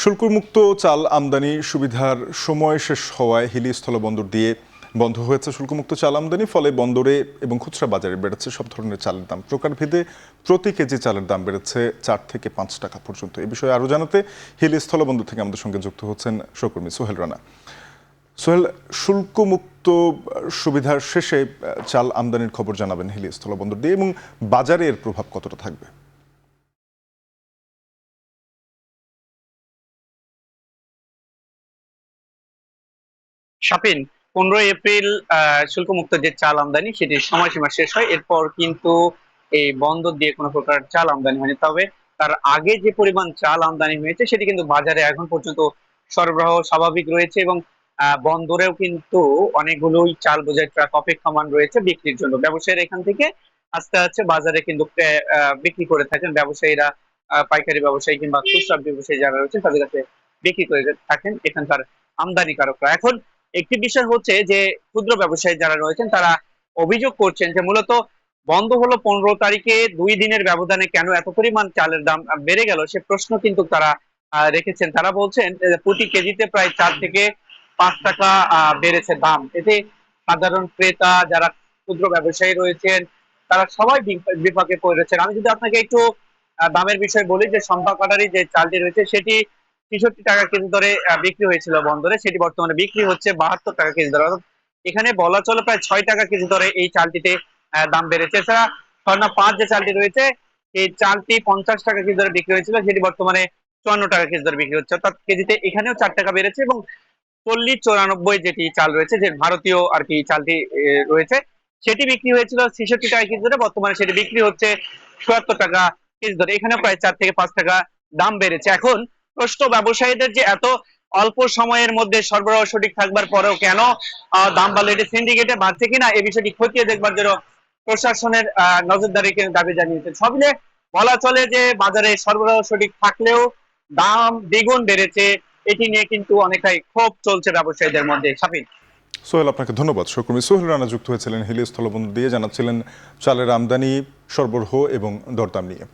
শুল্কমুক্ত চাল আমদানি সুবিধার সময় শেষ হওয়ায় হিলি স্থলবন্দর দিয়ে বন্ধ হয়েছে শুল্কমুক্ত চাল আমদানি। ফলে বন্দরে এবং খুচরা বাজারে বেড়েছে সব ধরনের চালের দাম। প্রকারভেদে প্রতি কেজি চালের দাম বেড়েছে 4 থেকে 5 টাকা পর্যন্ত। এই বিষয়ে আরও জানাতে হিলি স্থলবন্দর থেকে আমাদের সঙ্গে যুক্ত হচ্ছেন সহকর্মী সোহেল রানা। সোহেল, শুল্কমুক্ত সুবিধার শেষে চাল আমদানির খবর জানাবেন হিলি স্থলবন্দর দিয়ে, এবং বাজারে এর প্রভাব কতটা থাকবে? শাপিন, 15 এপ্রিল শুল্কমুক্ত যে চাল আমদানি সেটির সময়সীমা শেষ হয়। এরপর কিন্তু এই বন্দর দিয়ে কোনো প্রকার চাল আমদানি হয়নি। তবে তার আগে যে পরিমাণ চাল আমদানি হয়েছে সেটি কিন্তু বাজারে এখন পর্যন্ত সরবরাহ স্বাভাবিক রয়েছে, এবং বন্দরেও কিন্তু অনেকগুলোই চাল বোঝাই ট্রাক অপেক্ষমান রয়েছে বিক্রির জন্য। ব্যবসায়ীরা এখান থেকে আস্তে আস্তে বাজারে কিন্তু বিক্রি করে থাকেন। ব্যবসায়ীরা পাইকারি ব্যবসায়ী কিংবা খুচরা ব্যবসায়ী যারা রয়েছে তাদের কাছে বিক্রি করে থাকেন এখানকার আমদানিকারকরা। এখন একটি বিষয় হচ্ছে যে ক্ষুদ্র ব্যবসায়ী যারা রয়েছেন তারা অভিযোগ করছেন যে মূলত বন্ধ হলো 15 তারিখে, 2 দিনের ব্যবধানে কেন এত পরিমাণ চালের দাম বেড়ে গেল সে প্রশ্ন কিন্তু তারা রেখেছেন। তারা বলছেন প্রতি কেজিতে প্রায় 4 থেকে 5 টাকা বেড়েছে দাম। এতে সাধারণ ক্রেতা যারা ক্ষুদ্র ব্যবসায়ী রয়েছেন তারা সবাই বিপাকে পড়েছেন। আমি যদি আপনাকে একটু দামের বিষয় বলি, যে সম্পা কাটারি যে চালটি রয়েছে সেটি 63 টাকা কেজি দরে বিক্রি হয়েছিল বন্দরে, সেটি বর্তমানে বিক্রি হচ্ছে 72 টাকা কেজি দরে। অর্থাৎ এখানে বলা চলে প্রায় 6 টাকা কেজি দরে এই চালটিতে দাম বেড়েছে। এছাড়া স্বর্ণা 5 যে চালটি রয়েছে এই চালটি 50 টাকা কেজি দরে বিক্রি হয়েছিল, সেটি বর্তমানে 54 টাকা কেজি দরে বিক্রি হচ্ছে। অর্থাৎ কেজিতে এখানেও 4 টাকা বেড়েছে। এবং 40-94 যেটি চাল রয়েছে, যে ভারতীয় আর কি চালটি রয়েছে, সেটি বিক্রি হয়েছিল 66 টাকা কেজি দরে, বর্তমানে সেটি বিক্রি হচ্ছে 74 টাকা কেজি দরে। এখানে প্রায় 4 থেকে 5 টাকা দাম বেড়েছে। এখন প্রশ্ন ব্যবসায়ীদের, যে এত অল্প সময়ের মধ্যে সরবরাহ সঠিক থাকবার পরেও কেন দাম বাড়লো, এটি সিন্ডিকেটে বাড়ছে কিনা এই বিষয়টি খতিয়ে দেখবার জন্য প্রশাসনের নজরদারি দাবি জানিয়েছে। সব মিলে বলা চলে যে বাজারে সরবরাহ সঠিক থাকলেও দাম দ্বিগুণ বেড়েছে, এটি নিয়ে কিন্তু অনেকটাই ক্ষোভ চলছে ব্যবসায়ীদের মধ্যে। সাবিত, সোহেল, আপনাকে ধন্যবাদ। সহকর্মী সোহেল রানা যুক্ত হয়েছিলেন হিলি স্থলবন্দর দিয়ে, জানাচ্ছিলেন চালের আমদানি, সরবরাহ এবং দরদাম নিয়ে।